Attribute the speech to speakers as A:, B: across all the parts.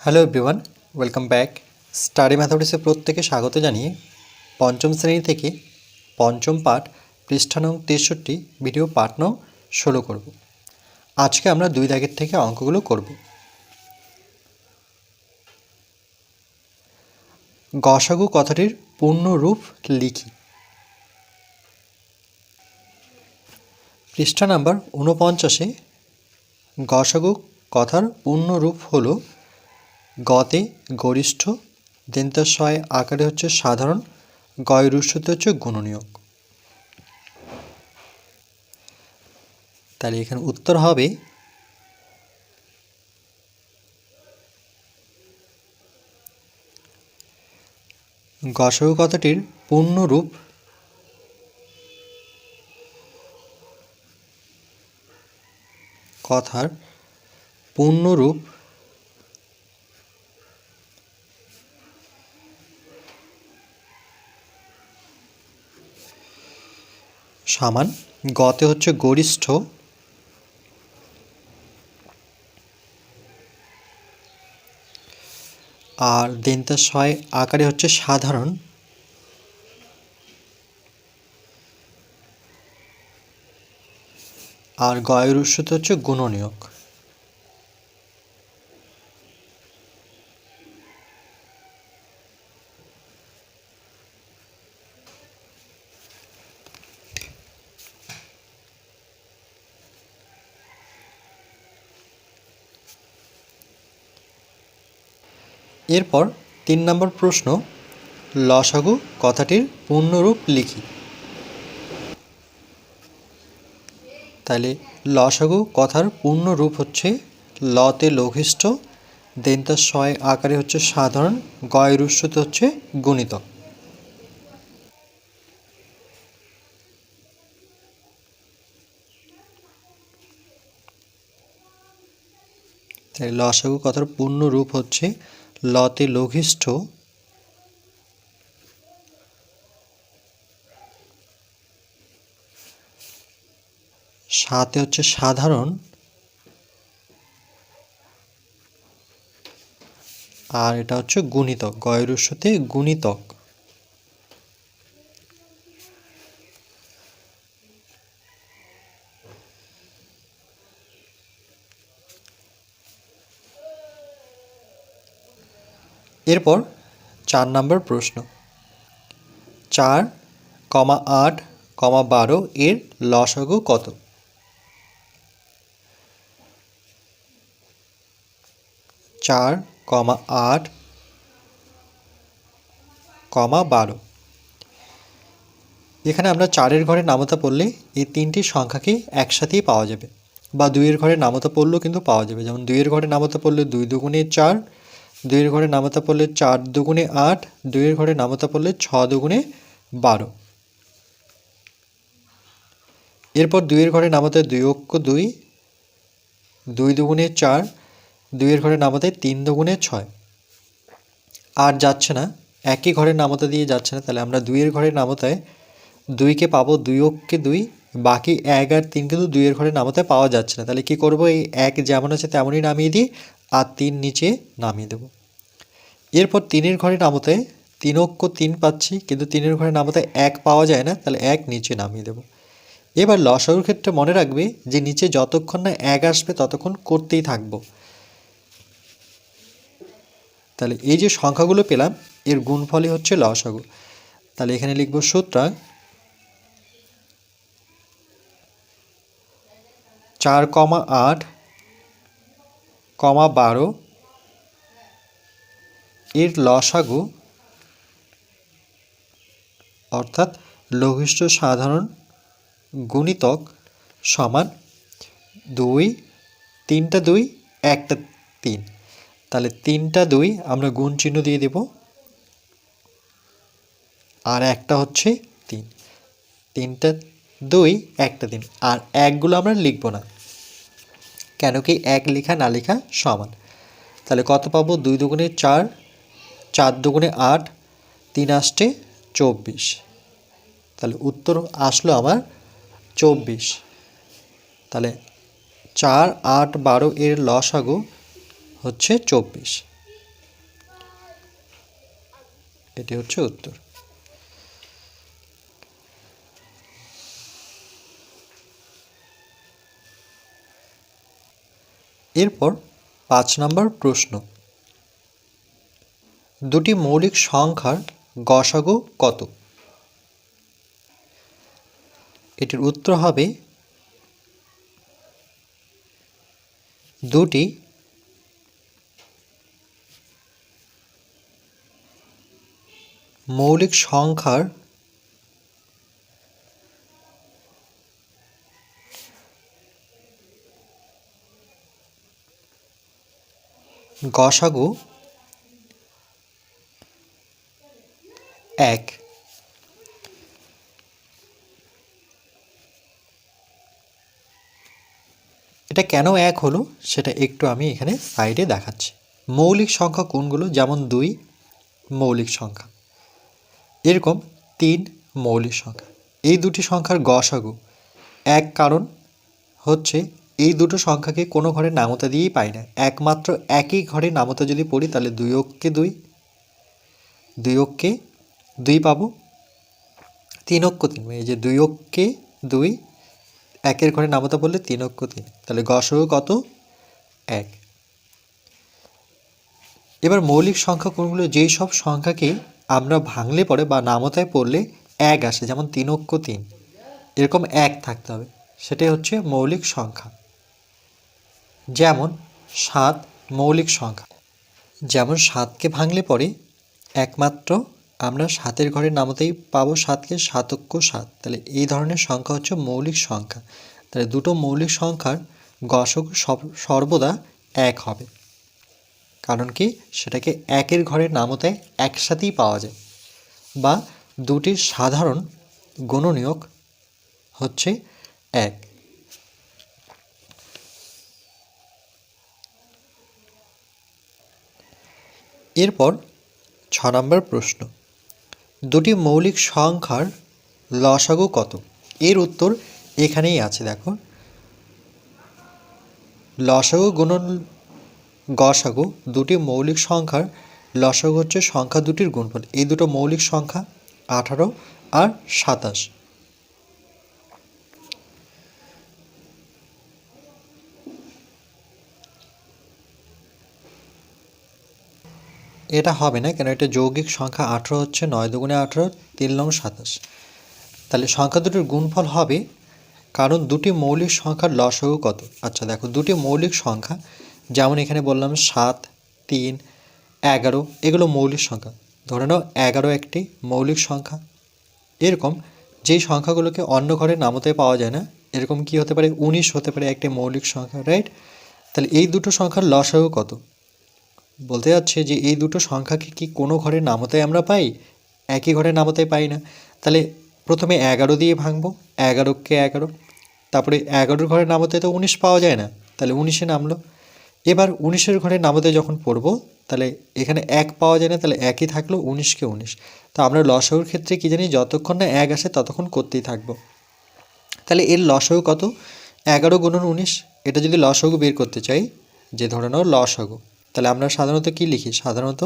A: Hello everyone, welcome back. Study ম্যাথমেটিক্সে প্রত্যেকে স্বাগত জানিয়ে পঞ্চম শ্রেণী থেকে পঞ্চম পাঠ পৃষ্ঠা নং 63 ভিডিও পাঠ নং 16 করব। আজকে আমরা 2 দাগের থেকে অঙ্কগুলো করব। গসাগু কথাটির পূর্ণ রূপ লিখি। পৃষ্ঠা নাম্বার 49-এ গসাগু কথার পূর্ণ রূপ হলো গতে গরিষ্ঠ, দন্ত্যাস্বয় আকারে হচ্ছে সাধারণ, গয় রুস্বতে হচ্ছে গুণনীয়ক। তাহলে এখানে উত্তর হবে গসাগু কথাটির পূর্ণ রূপ কথার পূর্ণ রূপ সমান গতে হচ্ছে গরিষ্ঠ, আর দন্ত্যাস্বয় আকারে হচ্ছে সাধারণ, আর গয় রুস্বতে হচ্ছে গুণনীয়ক। এরপর 3 নম্বর প্রশ্ন, লসাগু কথাটির পূর্ণরূপ লিখি। তাহলে লসাগু কথার পূর্ণ রূপ হচ্ছে লতে লঘিষ্ঠ, দন্ত্যাস্বয় আকারে হচ্ছে সাধারণ, গয় রুস্বতে হচ্ছে গুণিতক। তাই লসাগু কথার পূর্ণ রূপ হচ্ছে লতে লঘিষ্ঠ, সাথে হচ্ছে সাধারণ, আর এটা হচ্ছে গুণিতক, গয় রুস্বতে গুণিতক। এরপর 4 নম্বর প্রশ্ন, 4,8,12 এর লসাগু কত? 4,8,12। এখানে আমরা 4-এর ঘরে নামতা পড়লে এই তিনটি সংখ্যাকেই একসাথেই পাওয়া যাবে, বা 2-এর ঘরে নামতা পড়লেও কিন্তু পাওয়া যাবে। যেমন 2-এর ঘরে নামতা পড়লে 2 দুগুণে 4, 2-এর ঘরে নামতা পড়লে 4 দুগুণে 8, 2-এর ঘরে নামতা পড়লে 6 দুগুণে 12। এরপর 2-এর ঘরে নামতা 2 অক্ষ 2, 2 দুগুণে 4, 2-এর ঘরে নামতায় 3 দুগুণে 6। আর যাচ্ছে না, একই ঘরের নামতা দিয়ে যাচ্ছে না, তাহলে আমরা 2-এর ঘরের নামতায় 2কে পাবো 2 অক্ষে 2, বাকি 1 আর 3 কিন্তু 2-এর ঘরের নামতায় পাওয়া যাচ্ছে না। তাহলে কি করব, এই 1 যেমন আছে তেমনই নামিয়ে দিই, আর 3 নিচে নামিয়ে দেব। এরপর 3-এর ঘরে নামতায় 3 অক্ষ 3 পাচ্ছি, কিন্তু 3-এর ঘরে নামতায় 1 পাওয়া যায় না, তাহলে 1 নিচে নামিয়ে দেব। এবার লসাগুর ক্ষেত্রে মনে রাখবে যে নিচে যতক্ষণ না 1 আসবে ততক্ষণ করতেই থাকবো। তাহলে এই যে সংখ্যাগুলো পেলাম এর গুণফলই হচ্ছে লসাগু। তাহলে এখানে লিখব সুতরাং 4,8,12 এর লসাগু অর্থাৎ লঘিষ্ঠ সাধারণ গুণিতক সমান 2, 3টা 2, 1টা 3। তাহলে 3টা 2 আমরা গুণ চিহ্ন দিয়ে দেব, আর একটা হচ্ছে 3। 3টা 2, 1টা 3, আর একগুলো আমরা লিখব না, কেন কি 1 লেখা না লেখা সমান। তাহলে কত পাবো, 2 দুগুণে 4, 4 দুগুণে 8, 3 আসছে 24। তাহলে উত্তর আসলো আমার 24। তাহলে 4, 8, 12 এর লসাগু হচ্ছে 24। এটি হচ্ছে উত্তর। এরপর 5 নম্বর প্রশ্ন, দুটি মৌলিক সংখ্যার গসাগু কত? এটির উত্তর হবে দুটি মৌলিক সংখ্যার গসাগু 1। এটা কেন 1 হলো সেটা একটু আমি এখানে সাইডে দেখাচ্ছি। মৌলিক সংখ্যা কোনগুলো? যেমন 2 মৌলিক সংখ্যা, এরকম 3 মৌলিক সংখ্যা। এই দুটি সংখ্যার গসাগু 1, কারণ হচ্ছে এই দুটো সংখ্যাকে কোনো ঘরে নামতা দিয়েই পাই না, একমাত্র একই ঘরে নামতা যদি পড়ি তাহলে 2 অক্ষে 2, 2 অক্ষে 2 পাবো, 3 অক্ষ 3, এই যে 2 অক্ষে 2, একের ঘরে নামতা বললে 3 অক্ষ 3, তাহলে গসাগু কত? 1। এবার মৌলিক সংখ্যা কোনগুলো? যেই সব সংখ্যাকে আমরা ভাঙলে পরে বা নামতায় পড়লে 1 আসে, যেমন 3 অক্ষ 3, এরকম 1 থাকতে হবে, সেটাই হচ্ছে মৌলিক সংখ্যা। যেমন 7 মৌলিক সংখ্যা, যেমন 7কে ভাঙলে পরে একমাত্র আমরা 7-এর ঘরে নামতেই পাবো 7কে, 7 অক্ষ 7, তাহলে এই ধরনের সংখ্যা হচ্ছে মৌলিক সংখ্যা। তাহলে দুটো মৌলিক সংখ্যার গসাগু সর্বদা 1 হবে, কারণ কি সেটাকে 1-এর ঘরের নামতায় একসাথেই পাওয়া যায়, বা দুটির সাধারণ গুণনীয়ক হচ্ছে 1। এরপর 6 নম্বর প্রশ্ন, দুটি মৌলিক সংখ্যার লসাগু কত? এর উত্তর এখানেই আছে, দেখো। লসাগু গুণন গসাগু, দুটি মৌলিক সংখ্যার লসাগু হচ্ছে সংখ্যা দুটির গুণফল। এই দুটো মৌলিক সংখ্যা 18 আর 27। এটা হবে না, কেন এটা যৌগিক সংখ্যা। 18 হচ্ছে 9 দুগুণে 18, 3 লং 27, তাহলে সংখ্যা দুটির গুণফল হবে, কারণ দুটি মৌলিক সংখ্যার লসাগু কত? আচ্ছা দেখো, দুটি মৌলিক সংখ্যা, যেমন এখানে বললাম 7, 3, 11, এগুলো মৌলিক সংখ্যা। ধরে নাও 11 একটি মৌলিক সংখ্যা। এরকম যেই সংখ্যাগুলোকে অন্য ঘরে নামতে পাওয়া যায় না, এরকম কি হতে পারে? 19 হতে পারে একটি মৌলিক সংখ্যা, রাইট? তাহলে এই দুটো সংখ্যার লসাগু কত? বলতে যাচ্ছে যে এই দুটো সংখ্যাকে কি কোনো ঘরে নামতায় আমরা পাই? একই ঘরে নামতায় পাই না। তাহলে প্রথমে 11 দিয়ে ভাঙবো, 11কে 11, তারপরে 11-এর ঘরে নামতায় তো 19 পাওয়া যায় না, তাহলে 19-এ নামলো। এবার 19-এর ঘরে নামতে যখন পড়বো, তাহলে এখানে 1 পাওয়া যায় না, তাহলে 1ই থাকলো, 19কে 19। তো আমরা লসাগুর ক্ষেত্রে কি জানি? যতক্ষণ না 1 আসে ততক্ষণ করতেই থাকবো। তাহলে এর লসাগু কত? 11 গুণন 19। এটা যদি লসাগু বের করতে চাই, যে ধরে নাও লসাগু, তাহলে আমরা সাধারণত কি লিখি? সাধারণত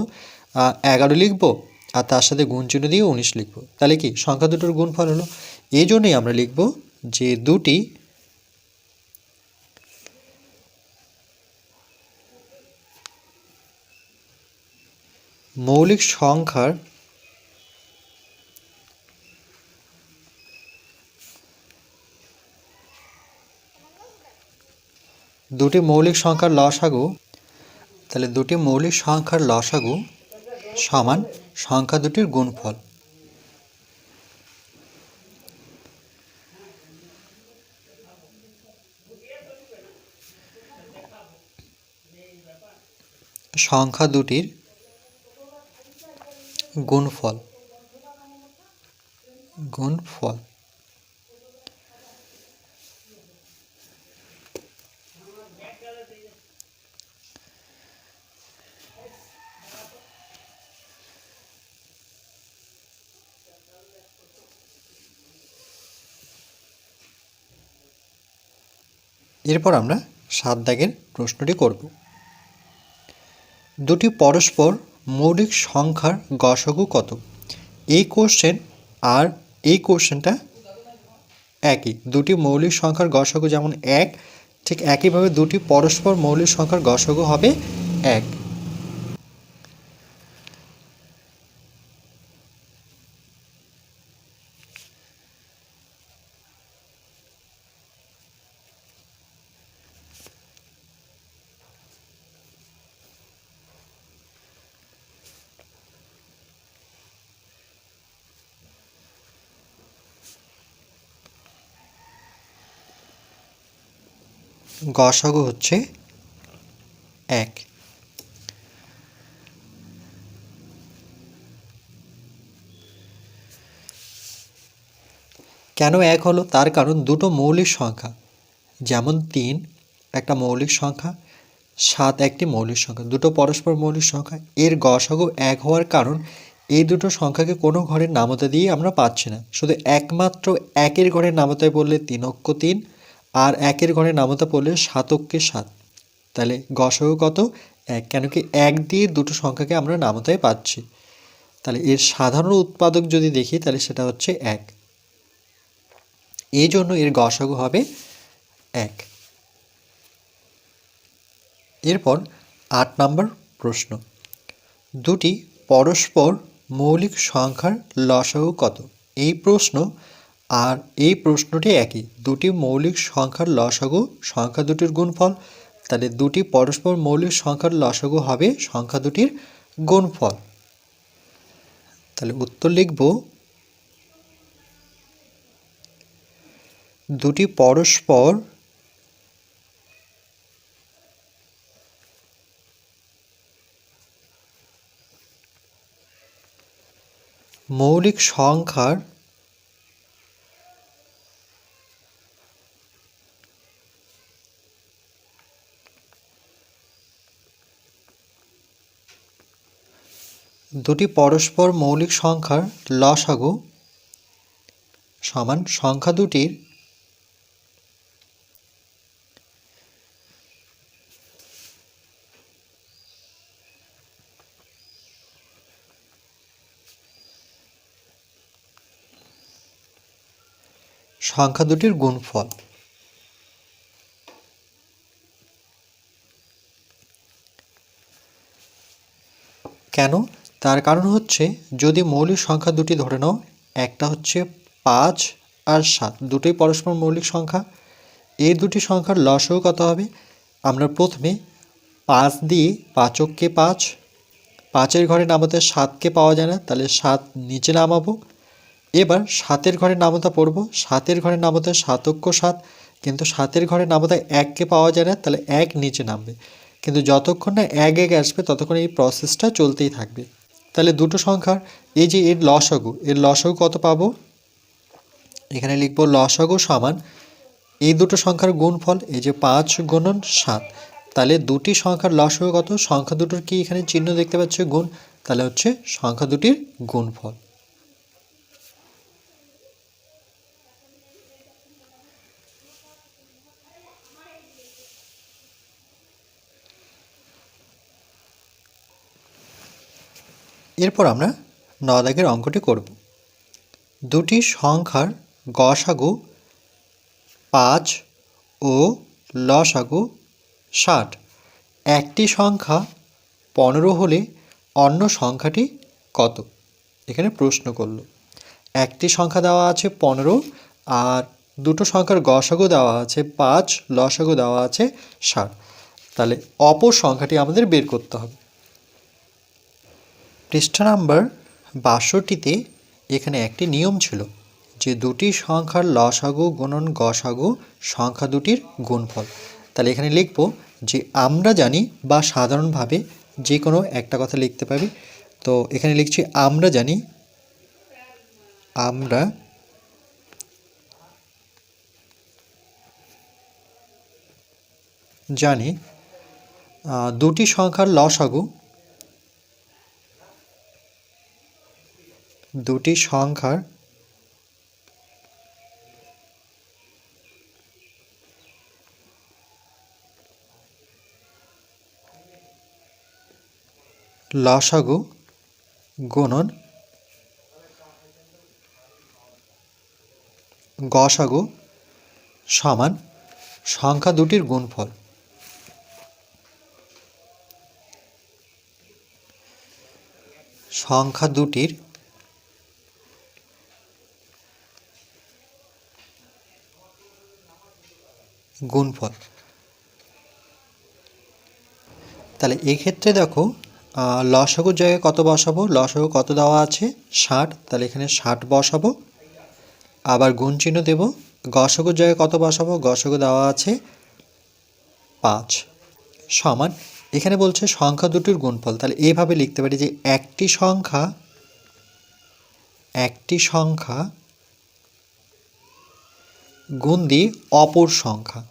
A: 11 লিখবো আর তার সাথে গুণ চিহ্ন দিয়ে 19 লিখবো, তাহলে কি সংখ্যা দুটোর গুণফল হলো। এই জন্যই আমরা লিখবো যে দুটি মৌলিক সংখ্যার লসাগু, তাহলে দুটি মৌলিক সংখ্যার লসাগু সমান সংখ্যা দুটির গুণফল। সংখ্যা দুটির গুণফল। এরপর আমরা 7 দাগের প্রশ্নটি করব। দুটি পরস্পর মৌলিক সংখ্যার গসাগু কত? এই কোশ্চেন আর এই কোশ্চেনটা একই। দুটি মৌলিক সংখ্যার গসাগু যেমন এক, ঠিক একইভাবে দুটি পরস্পর মৌলিক সংখ্যার গসাগু হবে এক। গসাগু হচ্ছে এক। কেন এক হলো? তার কারণ দুটো মৌলিক সংখ্যা, যেমন 3 একটা মৌলিক সংখ্যা, 7 একটি মৌলিক সংখ্যা, দুটো পরস্পর মৌলিক সংখ্যা, এর গসাগু এক হওয়ার কারণ এই দুটো সংখ্যাকে কোনো ঘরের নামতা দিয়ে আমরা পাচ্ছি না, শুধু একমাত্র একের ঘরের নামতায় বললে 3 অক্ষ 3, আর একের ঘরের নামতা পড়লে 7 অক্ষে 7। তাহলে গসাগু কত? এক। কেন কি এক দিয়ে দুটো সংখ্যাকে আমরা নামতায় পাচ্ছি। তাহলে এর সাধারণ উৎপাদক যদি দেখি তাহলে সেটা হচ্ছে এক, এই জন্য এর গসাগু হবে এক। এরপর 8 নম্বর প্রশ্ন, দুটি পরস্পর মৌলিক সংখ্যার লসাগু কত? এই প্রশ্ন আর এই প্রশ্নটি একই। দুটি মৌলিক সংখ্যার লসাগু সংখ্যা দুটির গুণফল। তাহলে দুটি পরস্পর মৌলিক সংখ্যার লসাগু হবে সংখ্যা দুটির গুণফল। তাহলে উত্তর লিখব, দুটি পরস্পর মৌলিক সংখ্যার দুটি পরস্পর মৌলিক সংখ্যার লসাগু সমান সংখ্যা দুটির গুণফল। কেন? তার কারণ হচ্ছে যদি মৌলিক সংখ্যা দুটি ধরে নাও, একটা হচ্ছে 5 আর 7, দুটোই পরস্পর মৌলিক সংখ্যা, এই দুটি সংখ্যার লসাগু কত হবে? আমরা প্রথমে 5 দিয়ে 5 অক্ষে 5, 5-এর ঘরে নামাতে 7কে পাওয়া যায় না, তাহলে 7 নিচে নামাবো। এবার 7-এর ঘরে নামতা পড়ব, 7-এর ঘরে নামতে 7 অক্ষ 7, কিন্তু 7-এর ঘরে নামতা 1কে পাওয়া যায় না, তাহলে 1 নিচে নামবে। কিন্তু যতক্ষণ না 1 1 আসবে ততক্ষণ এই প্রসেসটা চলতেই থাকবে। তাহলে দুটো সংখ্যার এই যে এর লসাগু কত পাবো? এখানে লিখব লসাগু সমান এই দুটো সংখ্যার গুণফল, এই যে 5 গুণন 7। তাহলে দুটি সংখ্যার লসাগু কত? সংখ্যা দুটোর কি এখানে চিহ্ন দেখতে পাচ্ছ? গুণ। তাহলে হচ্ছে সংখ্যা দুটির গুণফল। এরপর আমরা 9 দাগের অঙ্কটি করব। দুটি সংখ্যার গসাগু 5 ও লসাগু 60, একটি সংখ্যা 15 হলে অন্য সংখ্যাটি কত? এখানে প্রশ্ন করলো, একটি সংখ্যা দেওয়া আছে 15 আর দুটো সংখ্যার গসাগু দেওয়া আছে 5, লসাগু দেওয়া আছে 60। তাহলে অপর সংখ্যাটি আমাদের বের করতে হবে। পৃষ্ঠা নাম্বার 62তে এখানে একটি নিয়ম ছিল যে দুটি সংখ্যার লসাগু গুণন গসাগু সংখ্যা দুটির গুণফল। তাহলে এখানে লিখব যে আমরা জানি, বা সাধারণভাবে যে কোনো একটা কথা লিখতে পারি। তো এখানে লিখছি আমরা জানি দুটি সংখ্যার লসাগু লসাগু গুণন গসাগু সমান সংখ্যা দুটির গুণফল। সংখ্যা দুটির গুণফল। তাহলে এক্ষেত্রে দেখো লসাগুর জায়গায় কত বসাবো, লসাগু কত দেওয়া আছে 60, তাহলে এখানে 60 বসাবো। আবার গুণ চিহ্ন দেব। গসাগুর জায়গায় কত বসাবো, গসাগু দেওয়া আছে 5 সমান এখানে বলছে সংখ্যা দুটির গুণফল। তাহলে এইভাবে লিখতে পারি যে একটি সংখ্যা গুণ দিই অপর সংখ্যা,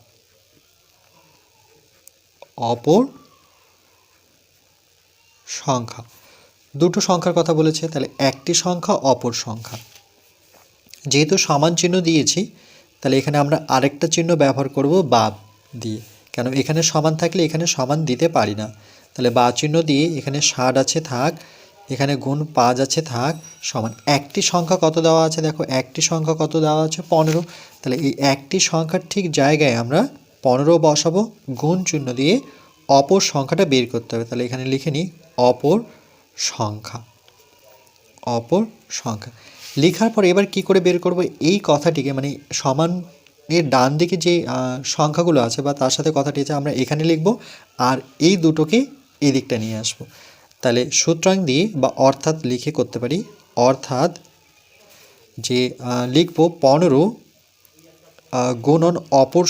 A: দুটো সংখ্যার কথা বলেছে, তাহলে একটি সংখ্যা অপর সংখ্যা। যেহেতু সমান চিহ্ন দিয়েছি তাহলে এখানে আমরা আরেকটা চিহ্ন ব্যবহার করব বা দিয়ে, কেন এখানে সমান থাকলে এখানে সমান দিতে পারি না। তাহলে বা চিহ্ন দিয়ে এখানে 60 আছে থাক, এখানে গুণ 5 আছে থাক, সমান একটি সংখ্যা কত দেওয়া আছে, দেখো একটি সংখ্যা কত দেওয়া আছে 15। তাহলে এই একটি সংখ্যার ঠিক জায়গায় আমরা 15 বসাবো, গুণ চিহ্ন দিয়ে অপর সংখ্যাটা বের করতে হবে। তাহলে এখানে লিখে নিই অপর সংখ্যা। লেখার পর এবার কি করে বের করব এই কথাটিকে, মানে সমান এর ডান দিকে যে সংখ্যাগুলো আছে বা তার সাথে কথাটি আছে আমরা এখানে লিখব, আর এই দুটোকে এই দিকটা নিয়ে আসব। তাহলে সূত্রাং দিয়ে বা অর্থাৎ লিখে করতে পারি, অর্থাৎ যে লিখব 15 গুণন অপর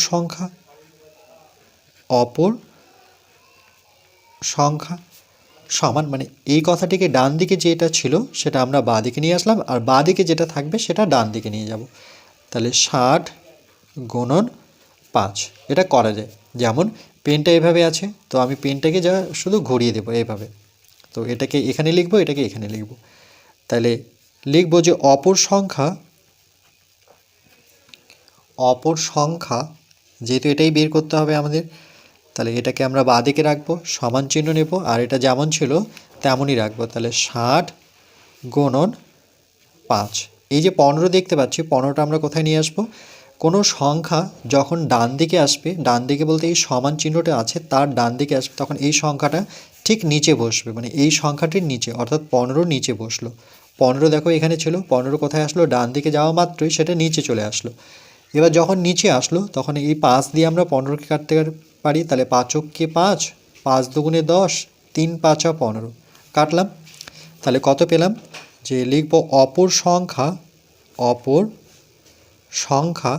A: সংখ্যা সমান, মানে এই কথাটিকে ডান দিকে যেটা ছিল সেটা আমরা বাঁ দিকে নিয়ে আসলাম, আর বাঁ দিকে যেটা থাকবে সেটা ডান দিকে নিয়ে যাব। তাহলে 60 গুণন 5 এটা করা যায়। যেমন পেনটা এভাবে আছে, তো আমি পেনটাকে যা শুধু ঘুরিয়ে দেবো এইভাবে, তো এটাকে এখানে লিখব, এটাকে এখানে লিখব। তাহলে লিখব যে অপর সংখ্যা যেহেতু এটাই বের করতে হবে আমাদের, তাহলে এটাকে আমরা বাঁ দিকে রাখবো, সমান চিহ্ন নেব, আর এটা যেমন ছিল তেমনই রাখবো। তাহলে 60 গুণন 5। এই যে 15 দেখতে পাচ্ছি, 15টা আমরা কোথায় নিয়ে আসবো, কোনো সংখ্যা যখন ডান দিকে আসবে, ডান দিকে বলতে এই সমান চিহ্নটা আছে তার ডান দিকে আসবে, তখন এই সংখ্যাটা ঠিক নিচে বসবে, মানে এই সংখ্যাটির নিচে, অর্থাৎ 15 নিচে বসলো। 15 দেখো এখানে ছিল, 15 কোথায় আসলো, ডান দিকে যাওয়া মাত্রই সেটা নিচে চলে আসলো। এবার যখন নিচে আসলো তখন এই 5 দিয়ে আমরা 15কে কাটতে পারি। তাহলে 5 × 5, 5 দুগুণে 10, 3 × 5 = 15 কাটলাম। তাহলে কত পেলাম, যে লিখব অপর সংখ্যা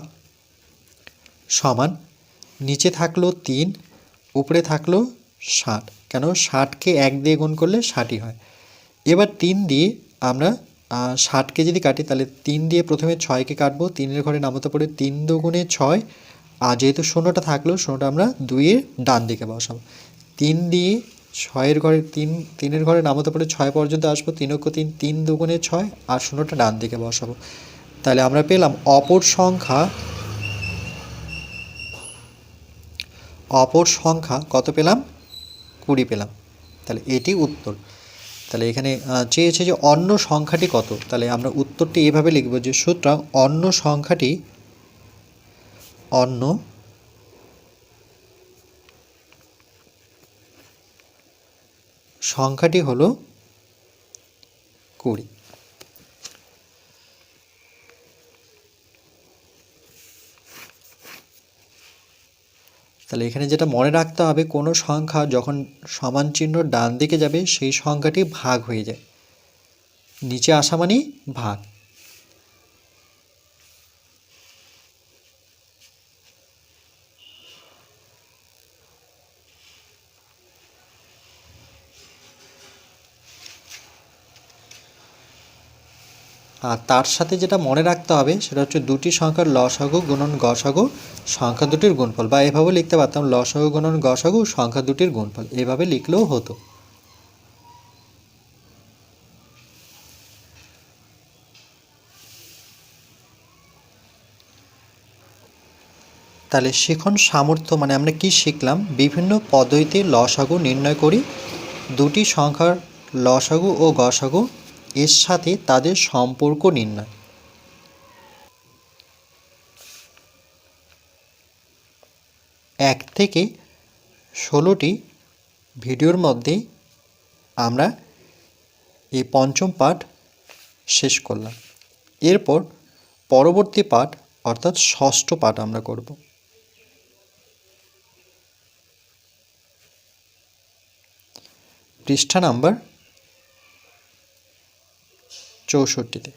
A: সমান নিচে থাকলো 3, উপরে থাকলো 60, কেন 60কে 1 দিয়ে গুণ করলে 60ই হয়। এবার 3 দিয়ে আমরা 60কে যদি কাটি তাহলে 3 দিয়ে প্রথমে 6কে কাটবো, 3-এর ঘরে নামতে পড়ে 3 দুগুণে 6, আর যেহেতু শূন্যটা থাকলো শূন্যটা আমরা 2-এর ডান দিকে বসাবো। 3 দিয়ে 6-এর ঘরে 3-এর ঘরে নামতে পড়ে 6 পর্যন্ত আসবো, 3 × 3, 3 দুগুণে 6, আর শূন্যটা ডান দিকে বসাবো। তাহলে আমরা পেলাম অপর সংখ্যা কত পেলাম, 20 পেলাম। তাহলে এটি উত্তর। তাহলে এখানে চেয়েছে যে অন্য সংখ্যাটি কত, তাহলে আমরা উত্তরটি এভাবে লিখব যে সুতরাং অন্য সংখ্যাটি হলো 20। তাহলে এখানে যেটা মনে রাখতে হবে, কোনো সংখ্যা যখন সমান চিহ্ন ডান দিকে যাবে সেই সংখ্যাটি ভাগ হয়ে যায়, নিচে আসা মানেই ভাগ। আর তার সাথে যেটা মনে রাখতে হবে সেটা হচ্ছে দুটি সংখ্যার লসাগু গুণন গসাগু সংখ্যা দুটির গুণফল, বা এভাবে লিখতে পারতাম লসাগু গুণন গসাগু সংখ্যা দুটির গুণফল, এভাবে লিখলেও হতো। তাহলে শিখন সামর্থ্য মানে আমরা কি শিখলাম, বিভিন্ন পদ্ধতিতে লসাগু নির্ণয় করি, দুটি সংখ্যার লসাগু ও গসাগু এর সাথে তাদের সম্পর্ক নির্ণয়। এক থেকে 16টি ভিডিওর মধ্যে আমরা এই পঞ্চম পাঠ শেষ করলাম। এরপর পরবর্তী পাঠ অর্থাৎ ষষ্ঠ পাঠ আমরা করব। পৃষ্ঠা নাম্বার 64-তে।